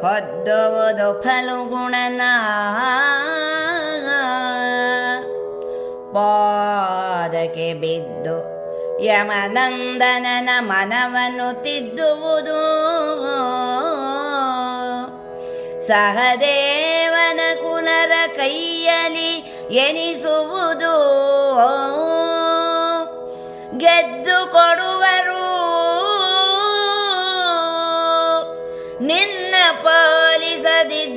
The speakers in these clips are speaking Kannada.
ಹೊದ್ದುವುದು ಫಲ್ಗುಣನ ಪಾದಕ್ಕೆ ಬಿದ್ದು ಯಮನಂದನನ ಮನವನ್ನು ತಿದ್ದುವುದು ಸಹದೇವನ ಕುಲರ ಕೈಯಲ್ಲಿ ಎನಿಸುವುದು ಗೆದ್ದು ಕೊಡುವರು ನಿನ್ನ ಪಾಲಿಸದಿದ್ದರಾದೊಡೆ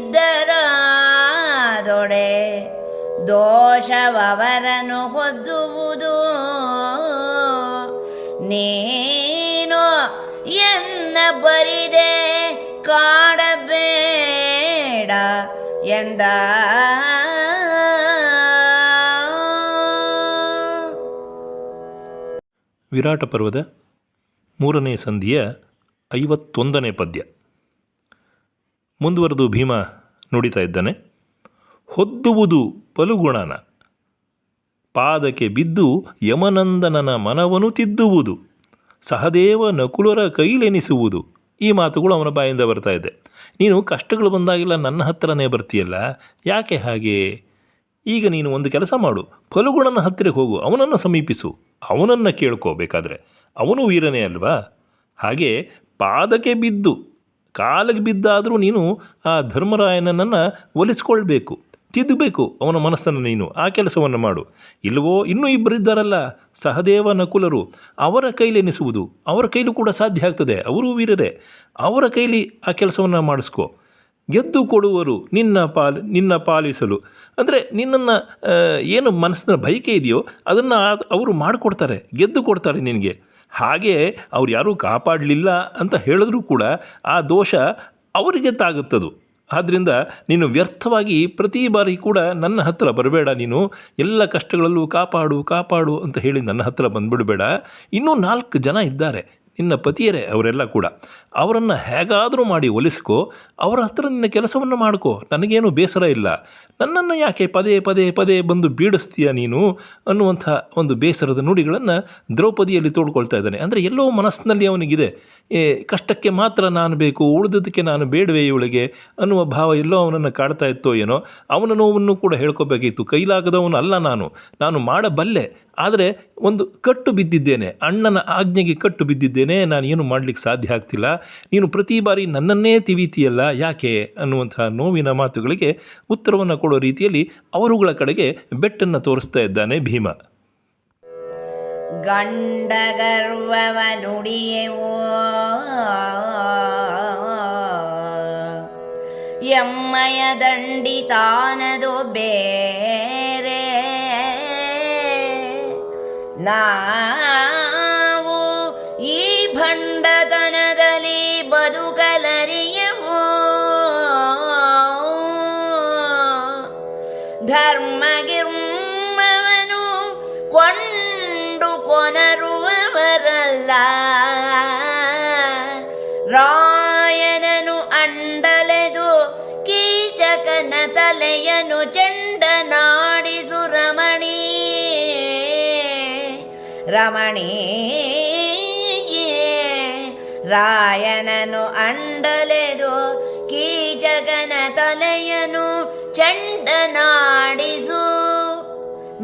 ದೋಷವರನು ಹೊದ್ದುವುದು ನೀನು ಎನ್ನ ಬರಿದೆ ಕಾಡಬೇಡ ಎಂದ. ವಿರಾಟ ಪರ್ವದ 3ನೇ ಸಂಧಿಯ 51ನೇ ಪದ್ಯ. ಮುಂದುವರೆದು ಭೀಮ ನುಡಿತಾ ಇದ್ದಾನೆ. ಹೊದ್ದುವುದು ಫಲುಗುಣನ ಪಾದಕ್ಕೆ ಬಿದ್ದು ಯಮನಂದನನ ಮನವನ್ನು ತಿದ್ದುವುದು ಸಹದೇವ ನಕುಲರ ಕೈಲೆನಿಸುವುದು. ಈ ಮಾತುಗಳು ಅವನ ಬಾಯಿಂದ ಬರ್ತಾ ಇದೆ. ನೀನು ಕಷ್ಟಗಳು ಬಂದಾಗೆಲ್ಲ ನನ್ನ ಹತ್ರನೇ ಬರ್ತೀಯಲ್ಲ, ಯಾಕೆ ಹಾಗೆ? ಈಗ ನೀನು ಒಂದು ಕೆಲಸ ಮಾಡು, ಫಲುಗುಣನ ಹತ್ತಿರಕ್ಕೆ ಹೋಗು, ಅವನನ್ನು ಸಮೀಪಿಸು, ಅವನನ್ನು ಕೇಳ್ಕೋಬೇಕಾದ್ರೆ. ಅವನು ವೀರನೇ ಅಲ್ವಾ? ಹಾಗೆ ಪಾದಕ್ಕೆ ಬಿದ್ದು ಕಾಲಿಗೆ ಬಿದ್ದಾದರೂ ನೀನು ಆ ಧರ್ಮರಾಯನನ್ನು ಒಲಿಸ್ಕೊಳ್ಬೇಕು, ತಿದ್ದಬೇಕು ಅವನ ಮನಸ್ಸನ್ನು. ನೀನು ಆ ಕೆಲಸವನ್ನು ಮಾಡು. ಇಲ್ಲವೋ ಇನ್ನೂ ಇಬ್ಬರಿದ್ದಾರಲ್ಲ ಸಹದೇವ ನಕುಲರು, ಅವರ ಕೈಲೆನಿಸುವುದು. ಅವರ ಕೈಲೂ ಕೂಡ ಸಾಧ್ಯ ಆಗ್ತದೆ, ಅವರೂ ವೀರರೇ. ಅವರ ಕೈಲಿ ಆ ಕೆಲಸವನ್ನು ಮಾಡಿಸ್ಕೋ. ಗೆದ್ದು ಕೊಡುವರು ನಿನ್ನ ಪಾಲಿಸಲು ಅಂದರೆ ನಿನ್ನನ್ನು ಏನು ಮನಸ್ಸಿನ ಬಯಕೆ ಇದೆಯೋ ಅದನ್ನು ಅವರು ಮಾಡಿಕೊಡ್ತಾರೆ, ಗೆದ್ದು ಕೊಡ್ತಾರೆ ನಿನಗೆ. ಹಾಗೆ ಅವ್ರು ಯಾರೂ ಕಾಪಾಡಲಿಲ್ಲ ಅಂತ ಹೇಳಿದ್ರೂ ಕೂಡ ಆ ದೋಷ ಅವರಿಗೆ ತಾಗುತ್ತದು. ಆದ್ದರಿಂದ ನೀನು ವ್ಯರ್ಥವಾಗಿ ಪ್ರತಿ ಬಾರಿ ಕೂಡ ನನ್ನ ಹತ್ತಿರ ಬರಬೇಡ. ನೀನು ಎಲ್ಲ ಕಷ್ಟಗಳಲ್ಲೂ ಕಾಪಾಡು ಅಂತ ಹೇಳಿ ನನ್ನ ಹತ್ತಿರ ಬಂದುಬಿಡಬೇಡ. ಇನ್ನೂ 4 ಜನ ಇದ್ದಾರೆ ನಿನ್ನ ಪತಿಯರೇ, ಅವರೆಲ್ಲ ಕೂಡ. ಅವರನ್ನು ಹೇಗಾದರೂ ಮಾಡಿ ಒಲಿಸ್ಕೋ, ಅವರ ಹತ್ರ ನಿನ್ನ ಕೆಲಸವನ್ನು ಮಾಡ್ಕೋ. ನನಗೇನು ಬೇಸರ ಇಲ್ಲ. ನನ್ನನ್ನು ಯಾಕೆ ಪದೇ ಬಂದು ಬೀಡಿಸ್ತೀಯ ನೀನು ಅನ್ನುವಂಥ ಒಂದು ಬೇಸರದ ನುಡಿಗಳನ್ನು ದ್ರೌಪದಿಯಲ್ಲಿ ತೋಡ್ಕೊಳ್ತಾ ಇದ್ದಾನೆ. ಅಂದರೆ ಎಲ್ಲೋ ಮನಸ್ಸಿನಲ್ಲಿ ಅವನಿಗಿದೆ, ಕಷ್ಟಕ್ಕೆ ಮಾತ್ರ ನಾನು ಬೇಕು, ಉಳಿದದಕ್ಕೆ ನಾನು ಬೇಡವೇ ಇವಳಿಗೆ ಅನ್ನುವ ಭಾವ ಎಲ್ಲೋ ಅವನನ್ನು ಕಾಡ್ತಾ ಇತ್ತೋ ಏನೋ. ಅವನ ನೋವನ್ನು ಕೂಡ ಹೇಳ್ಕೋಬೇಕಿತ್ತು. ಕೈಲಾಗದವನು ಅಲ್ಲ ನಾನು ಮಾಡಬಲ್ಲೆ, ಆದರೆ ಒಂದು ಕಟ್ಟು ಬಿದ್ದಿದ್ದೇನೆ, ಅಣ್ಣನ ಆಜ್ಞೆಗೆ ಕಟ್ಟು ಬಿದ್ದಿದ್ದೇನೆ, ನಾನು ಏನು ಮಾಡಲಿಕ್ಕೆ ಸಾಧ್ಯ ಆಗ್ತಿಲ್ಲ. ನೀನು ಪ್ರತಿ ಬಾರಿ ನನ್ನನ್ನೇ ತಿವಿತೀಯಲ್ಲ, ಯಾಕೆ ಅನ್ನುವಂಥ ನೋವಿನ ಮಾತುಗಳಿಗೆ ಉತ್ತರವನ್ನು ಕೊಡೋ ರೀತಿಯಲ್ಲಿ ಅವರುಗಳ ಕಡೆಗೆ ಬೆಟ್ಟನ್ನು ತೋರಿಸ್ತಾ ಇದ್ದಾನೆ ಭೀಮ. ಗಂಡಗರ್ವವ ನುಡಿಯೆವೋ ಎಮ್ಮಯ ದಂಡಿತಾನದು ಬೇರೆ, ನಾವು ಈ ಭಂಡತನದಲ್ಲಿ ಬದುಕಲರಿಯವು ಧರ್ಮಗಿರ್ಮವನು ಕೊಂಡು ಕೊನರುವವರಲ್ಲ. ರಾಯನನು ಅಂಡಲೆದು ಕೀಚಕನ ತಲೆಯನು ಚೆಂಡನಾಡಿಸು ರಮಣಿ ರಾಯನನು ಅಂಡಲೆದು ಕೀಚಕನ ತಲೆಯನು ಚಂಡನಾಡಿಸು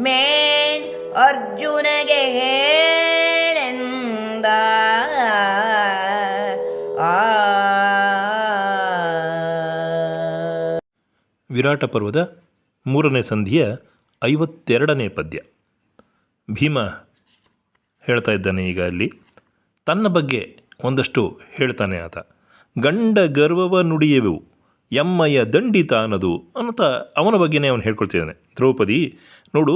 ಮೇಣ್ ಅರ್ಜುನಗೆ ಹೇಳೆಂದ. ವಿರಾಟ ಪರ್ವದ 3ನೇ ಸಂಧಿಯ 52ನೇ ಪದ್ಯ. ಭೀಮ ಹೇಳ್ತಾ ಇದ್ದಾನೆ ಈಗ ಅಲ್ಲಿ ತನ್ನ ಬಗ್ಗೆ ಒಂದಷ್ಟು ಹೇಳ್ತಾನೆ ಆತ. ಗಂಡ ಗರ್ವವ ನುಡಿಯೆವು ಎಮ್ಮಯ ದಂಡಿತ ಅನ್ನೋದು ಅಂತ ಅವನ ಬಗ್ಗೆನೇ ಅವನು ಹೇಳ್ಕೊಳ್ತಿದ್ದಾನೆ. ದ್ರೌಪದಿ ನೋಡು,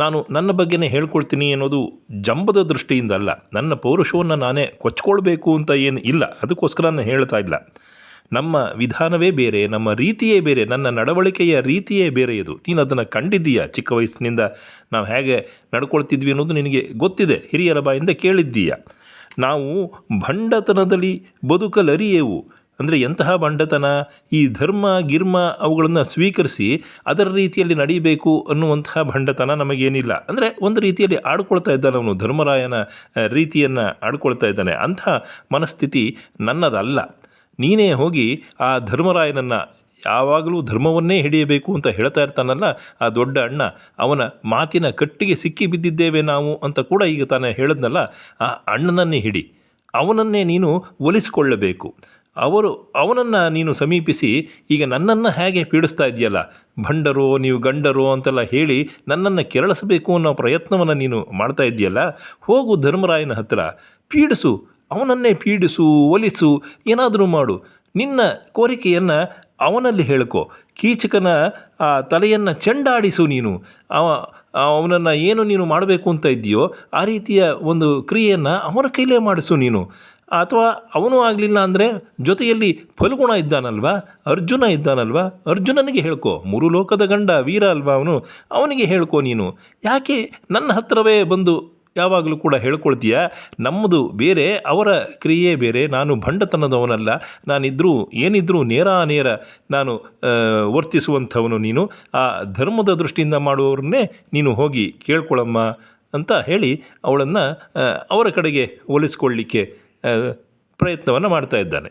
ನಾನು ನನ್ನ ಬಗ್ಗೆನೇ ಹೇಳ್ಕೊಳ್ತೀನಿ ಅನ್ನೋದು ಜಂಬದ ದೃಷ್ಟಿಯಿಂದ ಅಲ್ಲ, ನನ್ನ ಪೌರುಷವನ್ನು ನಾನೇ ಕೊಚ್ಕೊಳ್ಬೇಕು ಅಂತ ಏನು ಇಲ್ಲ, ಅದಕ್ಕೋಸ್ಕರ ನಾನು ಹೇಳ್ತಾ ಇಲ್ಲ. ನಮ್ಮ ವಿಧಾನವೇ ಬೇರೆ, ನಮ್ಮ ರೀತಿಯೇ ಬೇರೆ, ನನ್ನ ನಡವಳಿಕೆಯ ರೀತಿಯೇ ಬೇರೆ. ಇದು ನೀನು ಅದನ್ನು ಕಂಡಿದ್ದೀಯ. ಚಿಕ್ಕ ವಯಸ್ಸಿನಿಂದ ನಾವು ಹೇಗೆ ನಡ್ಕೊಳ್ತಿದ್ವಿ ಅನ್ನೋದು ನಿನಗೆ ಗೊತ್ತಿದೆ, ಹಿರಿಯರ ಬಾಯಿಂದ ಕೇಳಿದ್ದೀಯ. ನಾವು ಭಂಡತನದಲ್ಲಿ ಬದುಕಲರಿಯೆವು ಅಂದರೆ ಎಂತಹ ಭಂಡತನ? ಈ ಧರ್ಮ ಗಿರ್ಮ ಅವುಗಳನ್ನು ಸ್ವೀಕರಿಸಿ ಅದರ ರೀತಿಯಲ್ಲಿ ನಡೀಬೇಕು ಅನ್ನುವಂತಹ ಭಂಡತನ ನಮಗೇನಿಲ್ಲ. ಅಂದರೆ ಒಂದು ರೀತಿಯಲ್ಲಿ ಆಡ್ಕೊಳ್ತಾ ಇದ್ದಾನೆ ಅವನು, ಧರ್ಮರಾಯನ ರೀತಿಯನ್ನು ಆಡ್ಕೊಳ್ತಾ ಇದ್ದಾನೆ. ಅಂಥ ಮನಸ್ಥಿತಿ ನನ್ನದಲ್ಲ. ನೀನೇ ಹೋಗಿ ಆ ಧರ್ಮರಾಯನನ್ನು ಯಾವಾಗಲೂ ಧರ್ಮವನ್ನೇ ಹಿಡಿಯಬೇಕು ಅಂತ ಹೇಳ್ತಾ ಇರ್ತಾನಲ್ಲ ಆ ದೊಡ್ಡ ಅಣ್ಣ, ಅವನ ಮಾತಿನ ಕಟ್ಟಿಗೆ ಸಿಕ್ಕಿ ಬಿದ್ದಿದ್ದೇವೆ ನಾವು ಅಂತ ಕೂಡ ಈಗ ತಾನೇ ಹೇಳಿದ್ನಲ್ಲ, ಆ ಅಣ್ಣನನ್ನೇ ಹಿಡಿ, ಅವನನ್ನೇ ನೀನು ಒಲಿಸಿಕೊಳ್ಳಬೇಕು. ಅವನನ್ನು ನೀನು ಸಮೀಪಿಸಿ ಈಗ ನನ್ನನ್ನು ಹೇಗೆ ಪೀಡಿಸ್ತಾ ಇದೆಯಲ್ಲ, ಭಂಡರೋ ನೀವು ಗಂಡರೋ ಅಂತೆಲ್ಲ ಹೇಳಿ ನನ್ನನ್ನು ಕೆರಳಿಸಬೇಕು ಅನ್ನೋ ಪ್ರಯತ್ನವನ್ನು ನೀನು ಮಾಡ್ತಾ ಇದೆಯಲ್ಲ, ಹೋಗು ಧರ್ಮರಾಯನ ಹತ್ತಿರ, ಪೀಡಿಸು, ಅವನನ್ನೇ ಪೀಡಿಸು, ಒಲಿಸು, ಏನಾದರೂ ಮಾಡು. ನಿನ್ನ ಕೋರಿಕೆಯನ್ನು ಅವನಲ್ಲಿ ಹೇಳ್ಕೊ. ಕೀಚಕನ ಆ ತಲೆಯನ್ನು ಚೆಂಡಾಡಿಸು ನೀನು. ಅವನನ್ನು ಏನು ನೀನು ಮಾಡಬೇಕು ಅಂತ ಇದೆಯೋ ಆ ರೀತಿಯ ಒಂದು ಕ್ರಿಯೆಯನ್ನು ಅವನ ಕೈಲೇ ಮಾಡಿಸು ನೀನು. ಅಥವಾ ಅವನು ಆಗಲಿಲ್ಲ ಅಂದರೆ ಜೊತೆಯಲ್ಲಿ ಫಲ್ಗುಣ ಇದ್ದಾನಲ್ವಾ, ಅರ್ಜುನ ಇದ್ದಾನಲ್ವಾ, ಅರ್ಜುನನಿಗೆ ಹೇಳ್ಕೊ. 3 ಲೋಕದ ಗಂಡ ವೀರ ಅಲ್ವಾ ಅವನಿಗೆ ಹೇಳ್ಕೊ ನೀನು. ಯಾಕೆ ನನ್ನ ಹತ್ತಿರವೇ ಬಂದು ಯಾವಾಗಲೂ ಕೂಡ ಹೇಳ್ಕೊಳ್ತೀಯ? ನಮ್ಮದು ಬೇರೆ, ಅವರ ಕ್ರಿಯೆ ಬೇರೆ. ನಾನು ಭಂಡತನದವನಲ್ಲ, ನಾನಿದ್ದರೂ ಏನಿದ್ರೂ ನೇರ ನಾನು ವರ್ತಿಸುವಂಥವನು. ನೀನು ಆ ಧರ್ಮದ ದೃಷ್ಟಿಯಿಂದ ಮಾಡುವವ್ರನ್ನೇ ನೀನು ಹೋಗಿ ಕೇಳ್ಕೊಳ್ಳಮ್ಮ ಅಂತ ಹೇಳಿ ಅವಳನ್ನು ಅವರ ಕಡೆಗೆ ಒಲಿಸ್ಕೊಳ್ಳಿಕ್ಕೆ ಪ್ರಯತ್ನವನ್ನು ಮಾಡ್ತಾ ಇದ್ದಾನೆ.